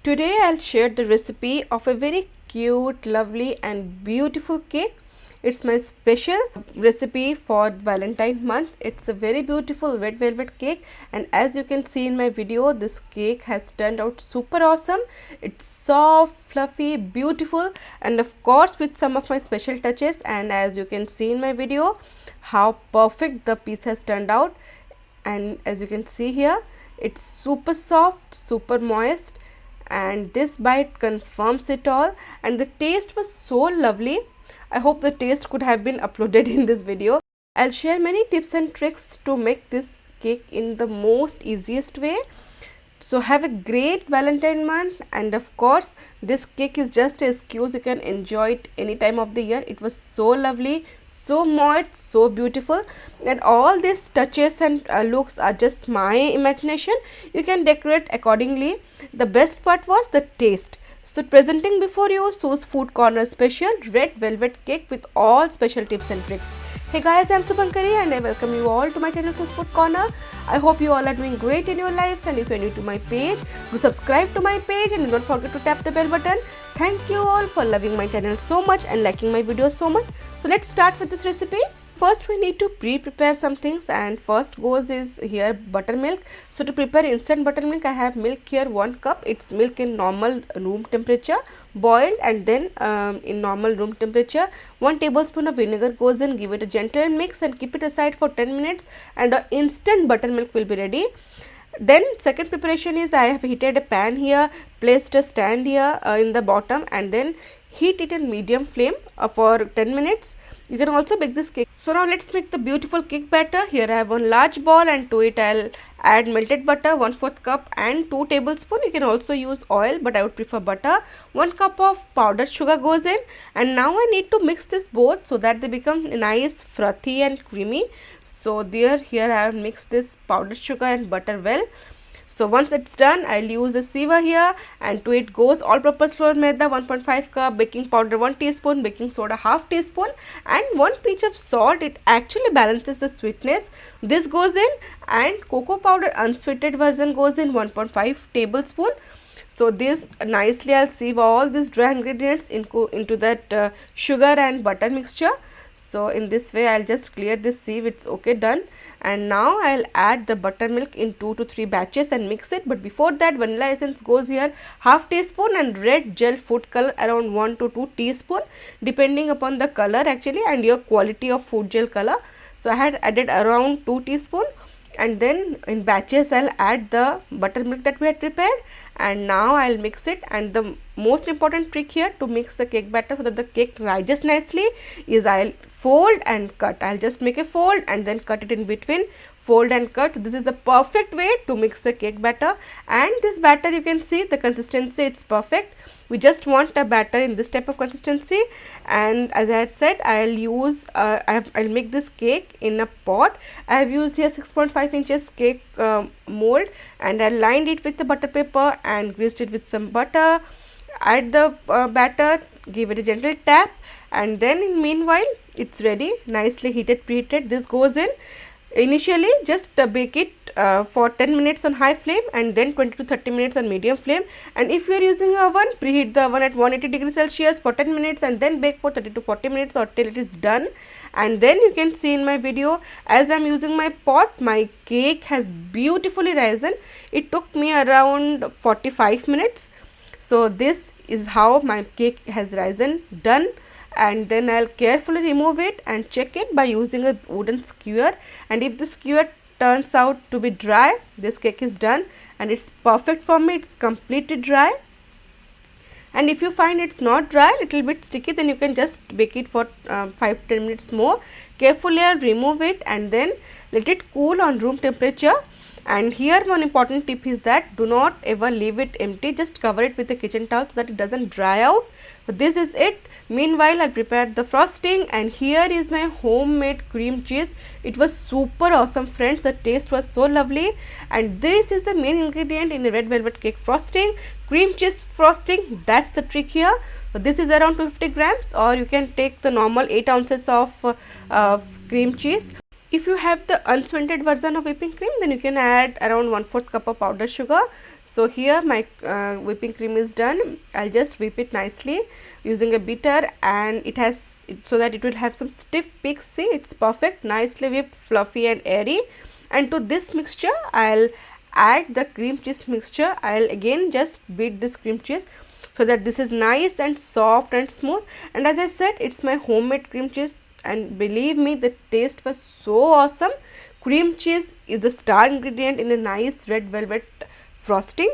Today I'll share the recipe of a very cute, lovely and beautiful cake. It's my special recipe for Valentine month. It's a very beautiful red velvet cake, and as you can see in my video, this cake has turned out super awesome. It's soft, fluffy, beautiful, and of course with some of my special touches. And as you can see in my video, how perfect the piece has turned out. And as you can see here, it's super soft, super moist, and this bite confirms it all. And the taste was so lovely. I hope the taste could have been uploaded in this video. I'll share many tips and tricks to make this cake in the most easiest way. So have a great Valentine month, and of course this cake is just an excuse. You can enjoy it any time of the year. It was so lovely, so moist, so beautiful, and all these touches and looks are just my imagination. You can decorate accordingly. The best part was the taste. So presenting before you Sue's Food Corner special red velvet cake with all special tips and tricks. Hey guys, I'm Subankari and I welcome you all to my channel Sue's Food Corner. I hope you all are doing great in your lives, and if you are new to my page, do subscribe to my page and don't forget to tap the bell button. Thank you all for loving my channel so much and liking my videos so much. So let's start with this recipe. First we need to pre-prepare some things, and first goes is here buttermilk. So to prepare instant buttermilk, I have milk here 1 cup. It's milk in normal room temperature, boiled, and then in normal room temperature. 1 tablespoon of vinegar goes in. Give it a gentle mix and keep it aside for 10 minutes, and instant buttermilk will be ready. Then second preparation is I have heated a pan here, placed a stand here in the bottom, and then heat it in medium flame for 10 minutes. You can also bake this cake. So now let's make the beautiful cake batter. Here I have 1 large ball, and to it I'll add melted butter 1/4 cup and 2 tablespoons. You can also use oil, but I would prefer butter. 1 cup of powdered sugar goes in, and now I need to mix this both so that they become nice, frothy and creamy. So here I have mixed this powdered sugar and butter well. So once it's done, I'll use a sieve here, and to it goes all-purpose flour maida 1.5 cup, baking powder 1 teaspoon, baking soda 1/2 teaspoon, and 1 pinch of salt. It actually balances the sweetness. This goes in, and cocoa powder unsweetened version goes in 1.5 tablespoon. So this nicely I'll sieve all these dry ingredients into that sugar and butter mixture. So in this way I'll just clear this sieve. It's okay, done. And now I'll add the buttermilk in 2 to 3 batches and mix it. But before that, vanilla essence goes here 1/2 teaspoon, and red gel food color around 1 to 2 teaspoon depending upon the color actually and your quality of food gel color. So I had added around 2 teaspoon, and then in batches I'll add the buttermilk that we had prepared, and now I'll mix it. And the most important trick here to mix the cake batter so that the cake rises nicely is I'll fold and cut. I'll just make a fold and then cut it in between, fold and cut. This is the perfect way to mix the cake batter. And this batter, you can see the consistency, it's perfect. We just want a batter in this type of consistency. And as I had said, I'll make this cake in a pot. I have used here 6.5 inches cake mold, and I lined it with the butter paper and greased it with some butter. Add the batter, give it a gentle tap, and then in meanwhile it's ready, nicely heated, preheated. This goes in. Initially just bake it for 10 minutes on high flame, and then 20 to 30 minutes on medium flame. And if you are using an oven, preheat the oven at 180 degrees Celsius for 10 minutes and then bake for 30 to 40 minutes or till it is done. And then you can see in my video, as I am using my pot, my cake has beautifully risen. It took me around 45 minutes. So this is how my cake has risen, done. And then I'll carefully remove it and check it by using a wooden skewer. And if the skewer turns out to be dry, this cake is done, and it's perfect for me. It's completely dry. And if you find it's not dry, little bit sticky, then you can just bake it for 5-10 minutes more. Carefully I'll remove it and then let it cool on room temperature. And here one important tip is that do not ever leave it empty. Just cover it with a kitchen towel so that it doesn't dry out. So this is it. Meanwhile, I prepared the frosting, and here is my homemade cream cheese. It was super awesome, friends. The taste was so lovely, and this is the main ingredient in a red velvet cake frosting, cream cheese frosting. That's the trick here. So this is around 250 grams, or you can take the normal 8 ounces of cream cheese. If you have the unsweetened version of whipping cream, then you can add around 1/4 cup of powdered sugar. So here my whipping cream is done. I'll just whip it nicely using a beater, and it has so that it will have some stiff peaks. See, it's perfect, nicely whipped, fluffy and airy. And to this mixture, I'll add the cream cheese mixture. I'll again just beat this cream cheese so that this is nice and soft and smooth. And as I said, it's my homemade cream cheese, and believe me, the taste was so awesome. Cream cheese is the star ingredient in a nice red velvet frosting.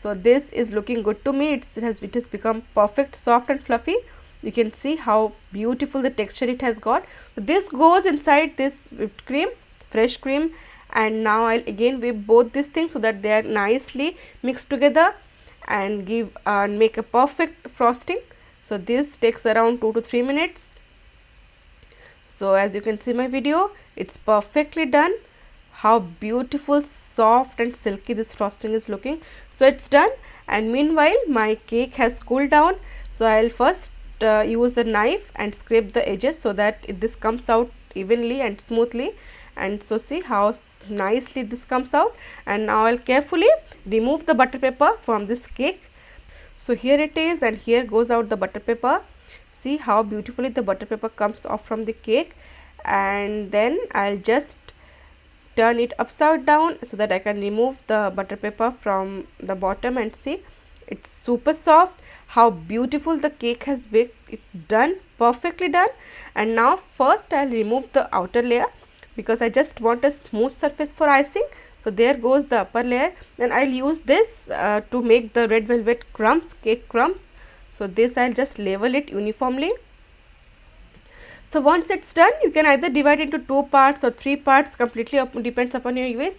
So this is looking good to me. It has become perfect, soft and fluffy. You can see how beautiful the texture it has got. So this goes inside this whipped cream, fresh cream, and now I'll again whip both these things so that they are nicely mixed together and give make a perfect frosting. So this takes around 2 to 3 minutes. So as you can see my video, it's perfectly done. How beautiful, soft and silky this frosting is looking. So it's done, and meanwhile my cake has cooled down. So I'll first use a knife and scrape the edges so that this comes out evenly and smoothly. And so see how nicely this comes out. And now I'll carefully remove the butter paper from this cake. So here it is, and here goes out the butter paper. See how beautifully the butter paper comes off from the cake. And then I'll just turn it upside down so that I can remove the butter paper from the bottom, and see, it's super soft. How beautiful the cake has baked. It's done, perfectly done. And now first I'll remove the outer layer because I just want a smooth surface for icing. So there goes the upper layer, and I'll use this to make the red velvet crumbs, cake crumbs. So this I'll just level it uniformly. So once it's done, you can either divide into 2 parts or 3 parts, completely depends upon your wish,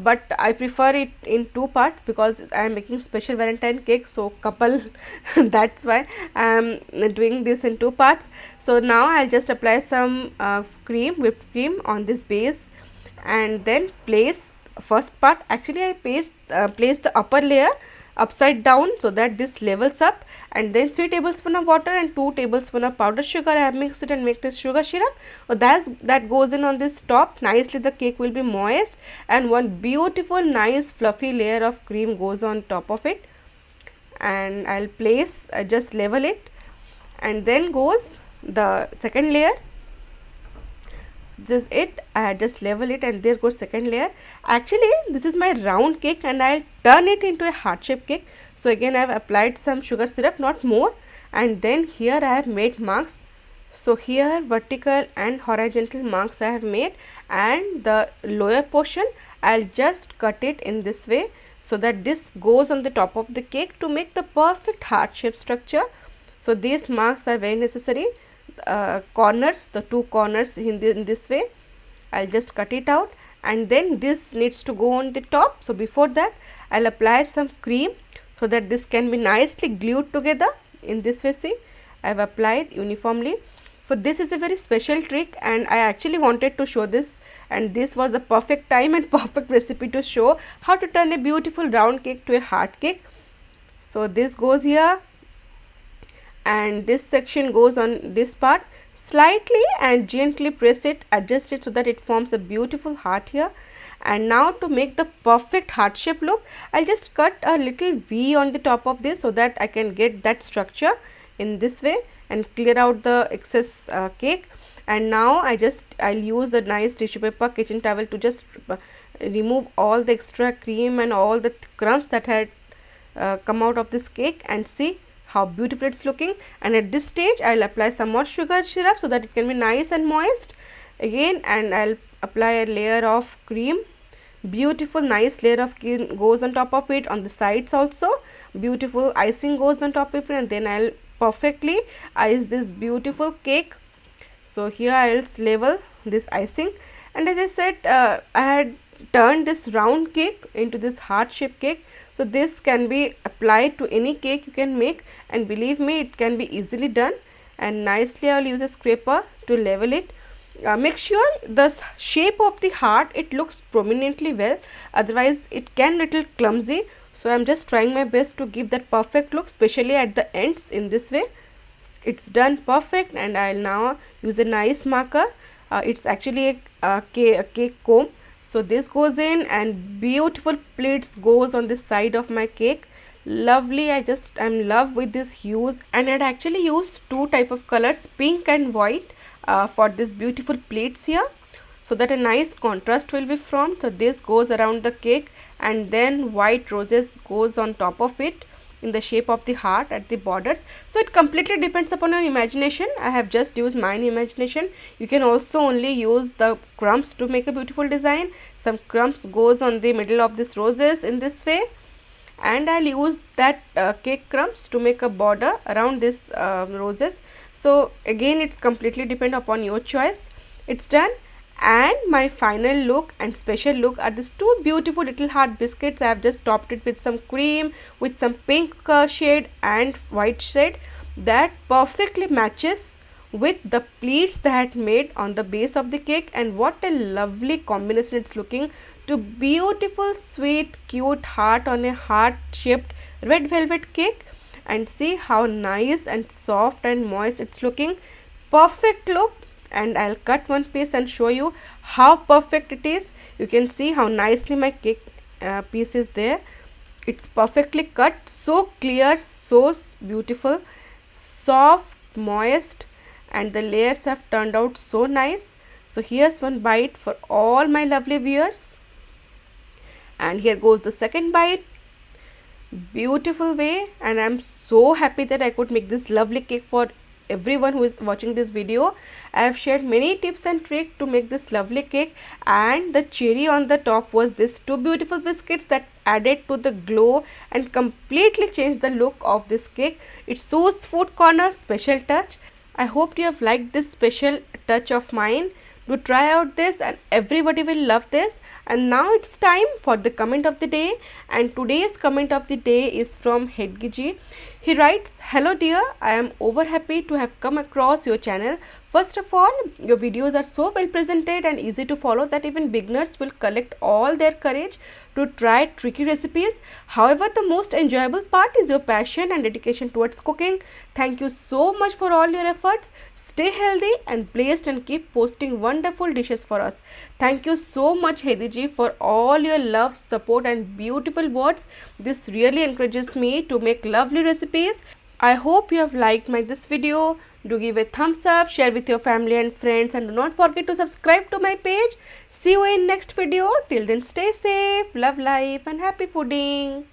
but I prefer it in 2 parts because I am making special Valentine cake, so couple that's why I am doing this in 2 parts. So now I'll just apply some whipped cream on this base, and then place first part. Actually I place the upper layer upside down so that this levels up, and then 3 tablespoons of water and 2 tablespoons of powdered sugar. I have mixed it and make this sugar syrup. So that goes in on this top. Nicely the cake will be moist, and one beautiful nice fluffy layer of cream goes on top of it. And I'll place just level it, and then goes the second layer. This is it. I just level it, and there goes second layer. Actually this is my round cake, and I'll turn it into a heart shaped cake. So again I have applied some sugar syrup, not more, and then here I have made marks. So here vertical and horizontal marks I have made, and the lower portion I'll just cut it in this way so that this goes on the top of the cake to make the perfect heart shaped structure. So these marks are very necessary. Corners, the 2 corners in this way, I'll just cut it out, and then this needs to go on the top. So before that I'll apply some cream so that this can be nicely glued together in this way. See, I've applied uniformly. So this is a very special trick, and I actually wanted to show this, and this was the perfect time and perfect recipe to show how to turn a beautiful round cake to a heart cake. So this goes here, and this section goes on this part. Slightly and gently press it, adjust it so that it forms a beautiful heart here. And now to make the perfect heart shape look, I'll just cut a little V on the top of this so that I can get that structure in this way and clear out the excess cake. And now I'll use a nice tissue paper, kitchen towel to just remove all the extra cream and all the crumbs that had come out of this cake, and see how beautiful it's looking. And at this stage I'll apply some more sugar syrup so that it can be nice and moist again, and I'll apply a layer of cream. Beautiful nice layer of cream goes on top of it, on the sides also beautiful icing goes on top of it, and then I'll perfectly ice this beautiful cake. So here I'll level this icing, and as I said, I had turned this round cake into this heart shaped cake. So this can be applied to any cake you can make, and believe me, it can be easily done. And nicely I will use a scraper to level it. Make sure the shape of the heart, it looks prominently well, otherwise it can little clumsy. So I am just trying my best to give that perfect look, especially at the ends in this way. It's done perfect, and I'll now use a nice marker It's actually a cake comb. So this goes in, and beautiful pleats goes on the side of my cake. Lovely. I'm in love with this hues, and I'd actually used two type of colors, pink and white, for this beautiful pleats here, so that a nice contrast will be formed. So this goes around the cake, and then white roses goes on top of it in the shape of the heart at the borders. So it completely depends upon your imagination. I have just used mine imagination. You can also only use the crumbs to make a beautiful design. Some crumbs goes on the middle of this roses in this way, and I'll use that cake crumbs to make a border around this roses. So again, it's completely depend upon your choice. It's done. And my final look and special look are these two beautiful little heart biscuits. I have just topped it with some cream, with some pink shade and white shade that perfectly matches with the pleats that I had made on the base of the cake. And what a lovely combination it's looking, to beautiful sweet cute heart on a heart shaped red velvet cake. And see how nice and soft and moist it's looking. Perfect look. And I'll cut one piece and show you how perfect it is. You can see how nicely my cake piece is there. It's perfectly cut, so clear, so beautiful, soft, moist, and the layers have turned out so nice. So here's one bite for all my lovely viewers, and here goes the second bite. Beautiful way, and I'm so happy that I could make this lovely cake for everyone who is watching this video. I have shared many tips and tricks to make this lovely cake, and the cherry on the top was this two beautiful biscuits that added to the glow and completely changed the look of this cake. It's Sue's Food Corner special touch. I hope you have liked this special touch of mine. Do try out this, and everybody will love this. And now it's time for the comment of the day, and today's comment of the day is from Hedgiji. He writes, "Hello dear, I am over happy to have come across your channel. First of all, your videos are so well presented and easy to follow that even beginners will collect all their courage to try tricky recipes. However, the most enjoyable part is your passion and dedication towards cooking. Thank you so much for all your efforts. Stay healthy and blessed, and keep posting wonderful dishes for us." Thank you so much, Hediji, for all your love, support and beautiful words. This really encourages me to make lovely recipes. I hope you have liked this video. Do give a thumbs up, share with your family and friends, and do not forget to subscribe to my page. See you in next video. Till then, stay safe, love life and happy fooding.